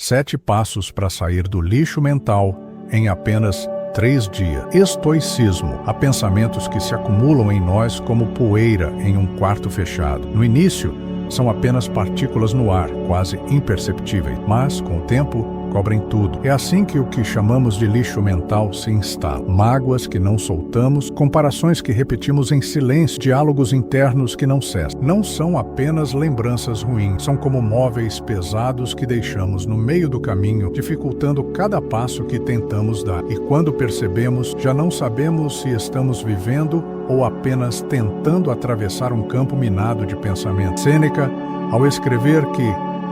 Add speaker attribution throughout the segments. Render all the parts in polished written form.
Speaker 1: 7 passos para sair do lixo mental em apenas 3 dias. Estoicismo. Há pensamentos que se acumulam em nós como poeira em um quarto fechado. No início, são apenas partículas no ar, quase imperceptíveis, mas, com o tempo, cobrem tudo. É assim que o que chamamos de lixo mental se instala. Mágoas que não soltamos, comparações que repetimos em silêncio, diálogos internos que não cessam. Não são apenas lembranças ruins, são como móveis pesados que deixamos no meio do caminho, dificultando cada passo que tentamos dar. E quando percebemos, já não sabemos se estamos vivendo ou apenas tentando atravessar um campo minado de pensamento. Sêneca, ao escrever que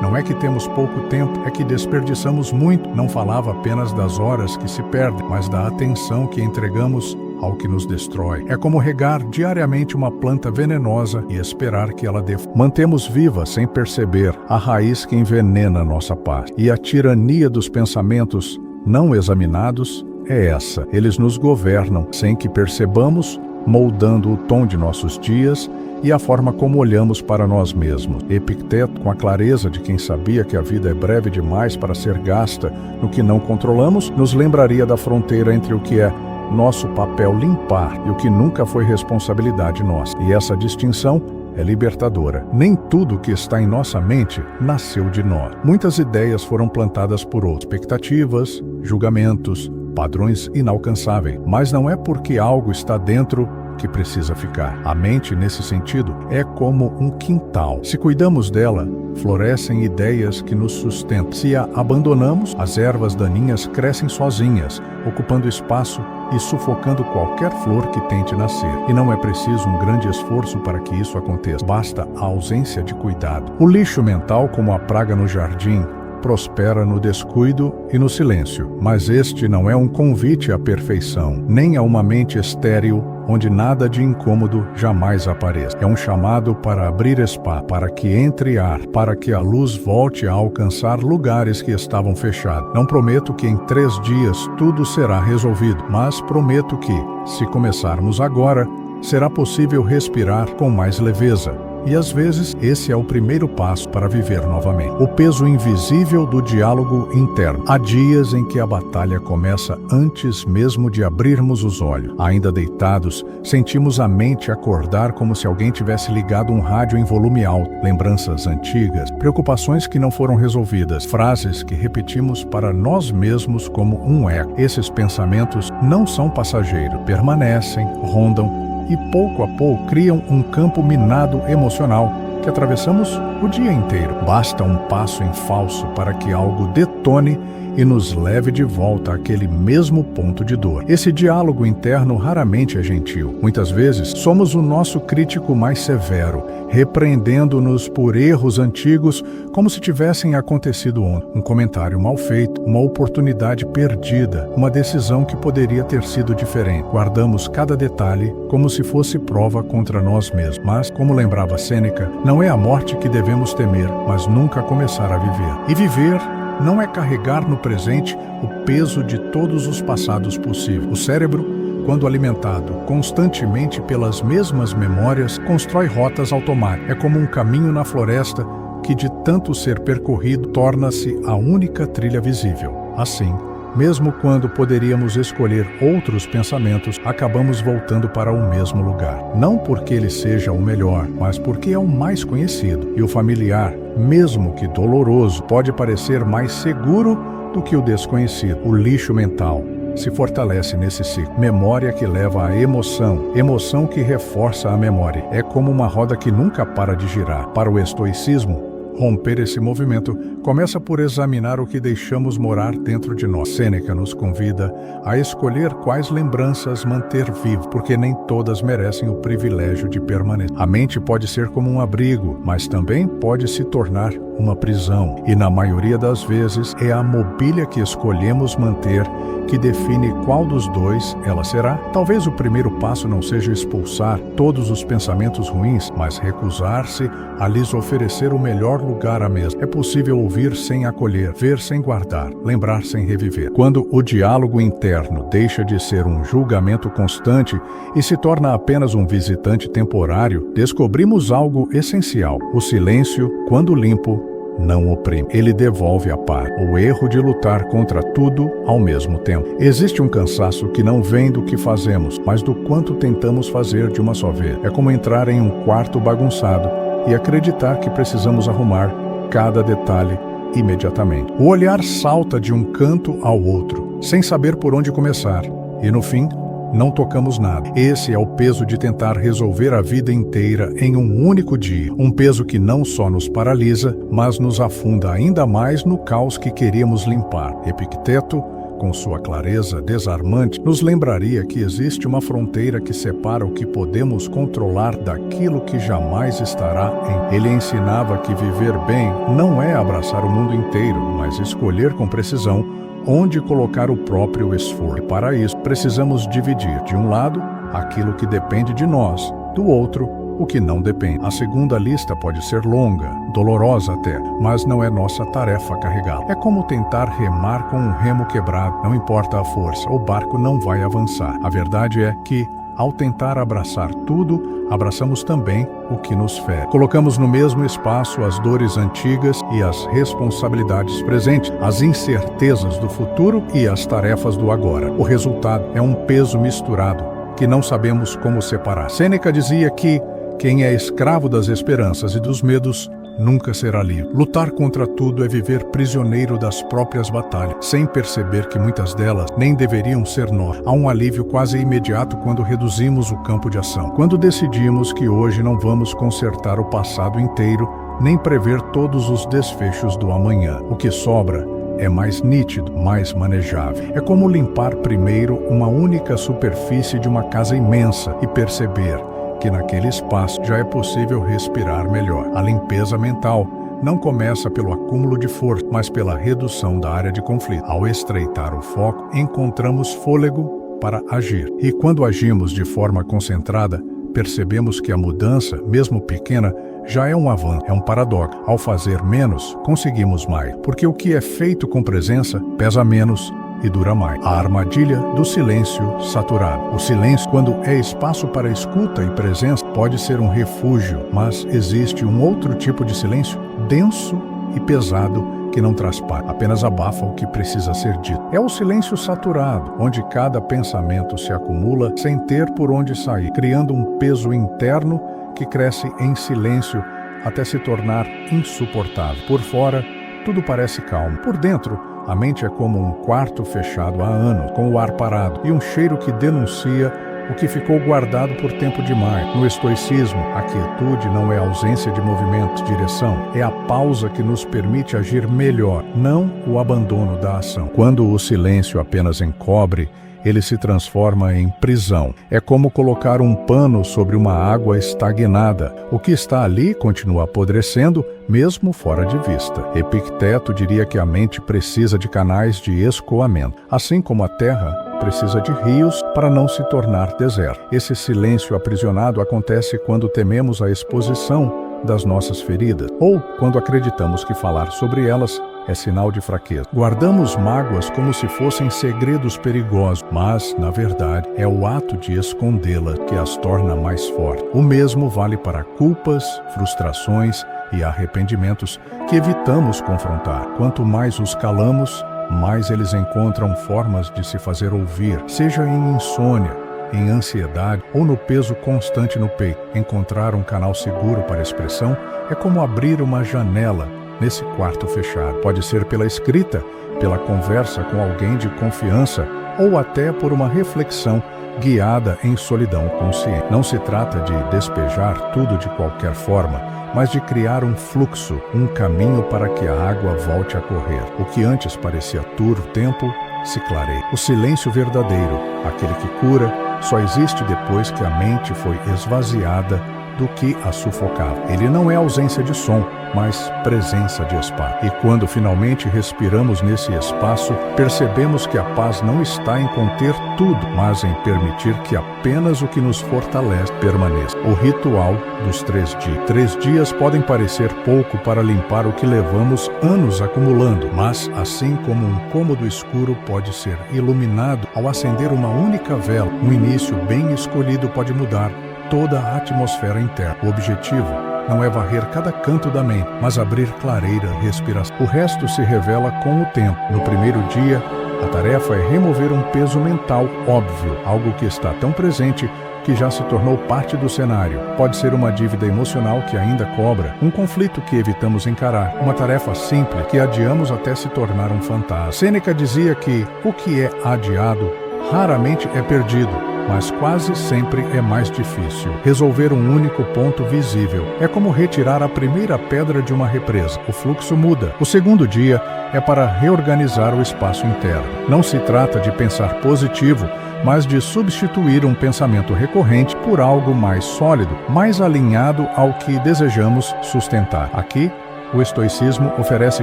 Speaker 1: não é que temos pouco tempo, é que desperdiçamos muito, não falava apenas das horas que se perdem, mas da atenção que entregamos ao que nos destrói. É como regar diariamente uma planta venenosa e esperar que ela dê. Mantemos viva, sem perceber, a raiz que envenena nossa paz. E a tirania dos pensamentos não examinados é essa. Eles nos governam sem que percebamos, moldando o tom de nossos dias e a forma como olhamos para nós mesmos. Epicteto, com a clareza de quem sabia que a vida é breve demais para ser gasta no que não controlamos, nos lembraria da fronteira entre o que é nosso papel limpar e o que nunca foi responsabilidade nossa. E essa distinção é libertadora. Nem tudo que está em nossa mente nasceu de nós. Muitas ideias foram plantadas por outros, expectativas, julgamentos, padrões inalcançáveis. Mas não é porque algo está dentro que precisa ficar. A mente, nesse sentido, é como um quintal. Se cuidamos dela, florescem ideias que nos sustentam. Se a abandonamos, as ervas daninhas crescem sozinhas, ocupando espaço e sufocando qualquer flor que tente nascer. E não é preciso um grande esforço para que isso aconteça. Basta a ausência de cuidado. O lixo mental, como a praga no jardim, prospera no descuido e no silêncio. Mas este não é um convite à perfeição, nem a uma mente estéril, onde nada de incômodo jamais apareça. É um chamado para abrir espaço, para que entre ar, para que a luz volte a alcançar lugares que estavam fechados. Não prometo que em 3 dias tudo será resolvido, mas prometo que, se começarmos agora, será possível respirar com mais leveza. E às vezes, esse é o primeiro passo para viver novamente. O peso invisível do diálogo interno. Há dias em que a batalha começa antes mesmo de abrirmos os olhos. Ainda deitados, sentimos a mente acordar como se alguém tivesse ligado um rádio em volume alto. Lembranças antigas, preocupações que não foram resolvidas, frases que repetimos para nós mesmos como um eco. Esses pensamentos não são passageiros, permanecem, rondam, e pouco a pouco criam um campo minado emocional que atravessamos o dia inteiro. Basta um passo em falso para que algo detone e nos leve de volta àquele mesmo ponto de dor. Esse diálogo interno raramente é gentil. Muitas vezes somos o nosso crítico mais severo, repreendendo-nos por erros antigos como se tivessem acontecido ontem. Um comentário mal feito, uma oportunidade perdida, uma decisão que poderia ter sido diferente. Guardamos cada detalhe como se fosse prova contra nós mesmos. Mas, como lembrava Sêneca, não é a morte que devemos temer, mas nunca começar a viver. E viver não é carregar no presente o peso de todos os passados possíveis. O cérebro, quando alimentado constantemente pelas mesmas memórias, constrói rotas automáticas. É como um caminho na floresta que, de tanto ser percorrido, torna-se a única trilha visível. Assim, mesmo quando poderíamos escolher outros pensamentos, acabamos voltando para o mesmo lugar. Não porque ele seja o melhor, mas porque é o mais conhecido. E o familiar, mesmo que doloroso, pode parecer mais seguro do que o desconhecido. O lixo mental se fortalece nesse ciclo. Memória que leva à emoção, emoção que reforça a memória. É como uma roda que nunca para de girar. Para o estoicismo, romper esse movimento começa por examinar o que deixamos morar dentro de nós. Sêneca nos convida a escolher quais lembranças manter vivo, porque nem todas merecem o privilégio de permanecer. A mente pode ser como um abrigo, mas também pode se tornar uma prisão. E na maioria das vezes é a mobília que escolhemos manter que define qual dos dois ela será. Talvez o primeiro passo não seja expulsar todos os pensamentos ruins, mas recusar-se a lhes oferecer o melhor lugar à mesa. É possível ouvir sem acolher, ver sem guardar, lembrar sem reviver. Quando o diálogo interno deixa de ser um julgamento constante e se torna apenas um visitante temporário, descobrimos algo essencial. O silêncio, quando limpo, não oprime. Ele devolve a paz. O erro de lutar contra tudo ao mesmo tempo. Existe um cansaço que não vem do que fazemos, mas do quanto tentamos fazer de uma só vez. É como entrar em um quarto bagunçado e acreditar que precisamos arrumar cada detalhe imediatamente. O olhar salta de um canto ao outro, sem saber por onde começar, e no fim, não tocamos nada. Esse é o peso de tentar resolver a vida inteira em um único dia. Um peso que não só nos paralisa, mas nos afunda ainda mais no caos que queríamos limpar. Epicteto, com sua clareza desarmante, nos lembraria que existe uma fronteira que separa o que podemos controlar daquilo que jamais estará em. Ele ensinava que viver bem não é abraçar o mundo inteiro, mas escolher com precisão onde colocar o próprio esforço. E para isso, precisamos dividir, de um lado, aquilo que depende de nós, do outro, o que não depende. A segunda lista pode ser longa, dolorosa até, mas não é nossa tarefa carregá-la. É como tentar remar com um remo quebrado. Não importa a força, o barco não vai avançar. A verdade é que, ao tentar abraçar tudo, abraçamos também o que nos fere. Colocamos no mesmo espaço as dores antigas e as responsabilidades presentes, as incertezas do futuro e as tarefas do agora. O resultado é um peso misturado que não sabemos como separar. Sêneca dizia que quem é escravo das esperanças e dos medos nunca será livre. Lutar contra tudo é viver prisioneiro das próprias batalhas, sem perceber que muitas delas nem deveriam ser nós. Há um alívio quase imediato quando reduzimos o campo de ação. Quando decidimos que hoje não vamos consertar o passado inteiro, nem prever todos os desfechos do amanhã. O que sobra é mais nítido, mais manejável. É como limpar primeiro uma única superfície de uma casa imensa e perceber que naquele espaço já é possível respirar melhor. A limpeza mental não começa pelo acúmulo de força, mas pela redução da área de conflito. Ao estreitar o foco, encontramos fôlego para agir. E quando agimos de forma concentrada, percebemos que a mudança, mesmo pequena, já é um avanço, é um paradoxo. Ao fazer menos, conseguimos mais, porque o que é feito com presença pesa menos e dura mais. A armadilha do silêncio saturado. O silêncio, quando é espaço para escuta e presença, pode ser um refúgio, mas existe um outro tipo de silêncio, denso e pesado, que não traz paz, apenas abafa o que precisa ser dito. É o silêncio saturado, onde cada pensamento se acumula sem ter por onde sair, criando um peso interno que cresce em silêncio até se tornar insuportável. Por fora, tudo parece calmo. Por dentro, a mente é como um quarto fechado há anos, com o ar parado, e um cheiro que denuncia o que ficou guardado por tempo demais. No estoicismo, a quietude não é ausência de movimento, direção, é a pausa que nos permite agir melhor, não o abandono da ação. Quando o silêncio apenas encobre, ele se transforma em prisão. É como colocar um pano sobre uma água estagnada. O que está ali continua apodrecendo, mesmo fora de vista. Epicteto diria que a mente precisa de canais de escoamento, assim como a terra precisa de rios para não se tornar deserto. Esse silêncio aprisionado acontece quando tememos a exposição das nossas feridas, ou quando acreditamos que falar sobre elas é sinal de fraqueza. Guardamos mágoas como se fossem segredos perigosos, mas, na verdade, é o ato de escondê-las que as torna mais fortes. O mesmo vale para culpas, frustrações e arrependimentos que evitamos confrontar. Quanto mais os calamos, mais eles encontram formas de se fazer ouvir, seja em insônia, em ansiedade ou no peso constante no peito. Encontrar um canal seguro para expressão é como abrir uma janela nesse quarto fechado. Pode ser pela escrita, pela conversa com alguém de confiança ou até por uma reflexão guiada em solidão consciente. Não se trata de despejar tudo de qualquer forma, mas de criar um fluxo, um caminho para que a água volte a correr. O que antes parecia turvo tempo se clareia. O silêncio verdadeiro, aquele que cura, só existe depois que a mente foi esvaziada do que a sufocava. Ele não é ausência de som, mas presença de espaço. E quando finalmente respiramos nesse espaço, percebemos que a paz não está em conter tudo, mas em permitir que apenas o que nos fortalece permaneça. O ritual dos 3 dias. 3 dias podem parecer pouco para limpar o que levamos anos acumulando, mas assim como um cômodo escuro pode ser iluminado ao acender uma única vela, um início bem escolhido pode mudar toda a atmosfera interna. O objetivo não é varrer cada canto da mente, mas abrir clareira, respiração. O resto se revela com o tempo. No primeiro dia, a tarefa é remover um peso mental óbvio, algo que está tão presente que já se tornou parte do cenário. Pode ser uma dívida emocional que ainda cobra, um conflito que evitamos encarar, uma tarefa simples que adiamos até se tornar um fantasma. Sêneca dizia que o que é adiado raramente é perdido, mas quase sempre é mais difícil. Resolver um único ponto visível é como retirar a primeira pedra de uma represa. O fluxo muda. O segundo dia é para reorganizar o espaço interno. Não se trata de pensar positivo, mas de substituir um pensamento recorrente por algo mais sólido, mais alinhado ao que desejamos sustentar. Aqui, o estoicismo oferece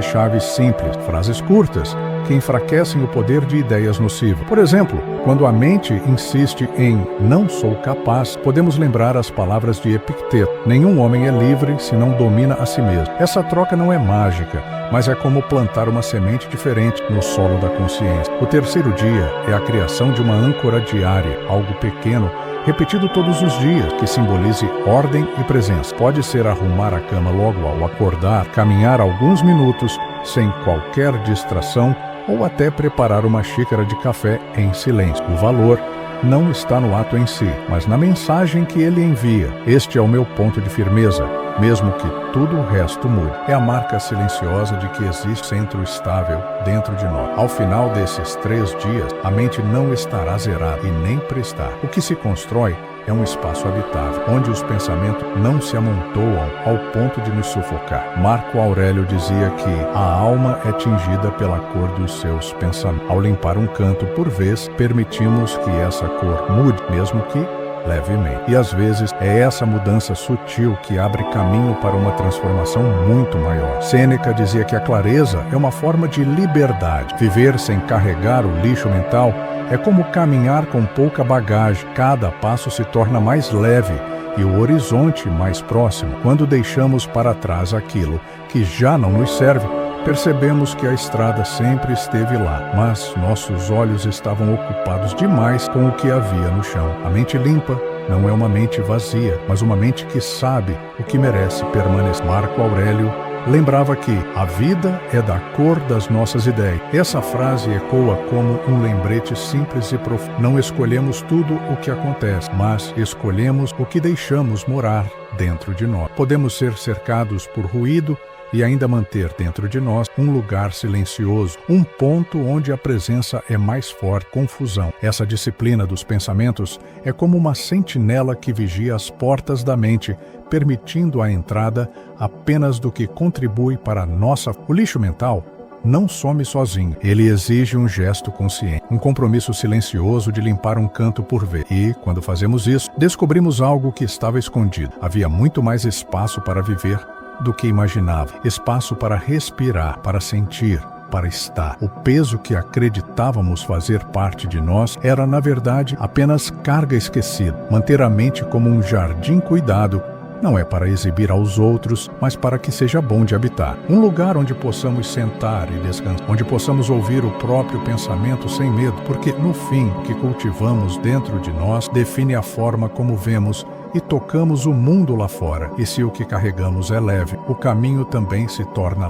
Speaker 1: chaves simples, frases curtas, que enfraquecem o poder de ideias nocivas. Por exemplo, quando a mente insiste em "não sou capaz", podemos lembrar as palavras de Epicteto: "Nenhum homem é livre se não domina a si mesmo". Essa troca não é mágica, mas é como plantar uma semente diferente no solo da consciência. O terceiro dia é a criação de uma âncora diária, algo pequeno, repetido todos os dias, que simbolize ordem e presença. Pode ser arrumar a cama logo ao acordar, caminhar alguns minutos sem qualquer distração ou até preparar uma xícara de café em silêncio. O valor não está no ato em si, mas na mensagem que ele envia. Este é o meu ponto de firmeza, mesmo que tudo o resto mude. É a marca silenciosa de que existe centro estável dentro de nós. Ao final desses 3 dias, a mente não estará zerada e nem prestar. O que se constrói é um espaço habitável, onde os pensamentos não se amontoam ao ponto de nos sufocar. Marco Aurélio dizia que a alma é tingida pela cor dos seus pensamentos. Ao limpar um canto por vez, permitimos que essa cor mude, mesmo que levemente. E às vezes é essa mudança sutil que abre caminho para uma transformação muito maior. Sêneca dizia que a clareza é uma forma de liberdade. Viver sem carregar o lixo mental é como caminhar com pouca bagagem. Cada passo se torna mais leve e o horizonte mais próximo. Quando deixamos para trás aquilo que já não nos serve, percebemos que a estrada sempre esteve lá, mas nossos olhos estavam ocupados demais com o que havia no chão. A mente limpa não é uma mente vazia, mas uma mente que sabe o que merece permanecer. Marco Aurélio lembrava que a vida é da cor das nossas ideias. Essa frase ecoa como um lembrete simples e profundo. Não escolhemos tudo o que acontece, mas escolhemos o que deixamos morar dentro de nós. Podemos ser cercados por ruído e ainda manter dentro de nós um lugar silencioso, um ponto onde a presença é mais forte. Confusão. Essa disciplina dos pensamentos é como uma sentinela que vigia as portas da mente, permitindo a entrada apenas do que contribui para a nossa. O lixo mental não some sozinho. Ele exige um gesto consciente, um compromisso silencioso de limpar um canto por vez. E, quando fazemos isso, descobrimos algo que estava escondido. Havia muito mais espaço para viver do que imaginava. Espaço para respirar, para sentir, para estar. O peso que acreditávamos fazer parte de nós era, na verdade, apenas carga esquecida. Manter a mente como um jardim cuidado não é para exibir aos outros, mas para que seja bom de habitar. Um lugar onde possamos sentar e descansar, onde possamos ouvir o próprio pensamento sem medo, porque, no fim, o que cultivamos dentro de nós define a forma como vemos e tocamos o mundo lá fora. E se o que carregamos é leve, o caminho também se torna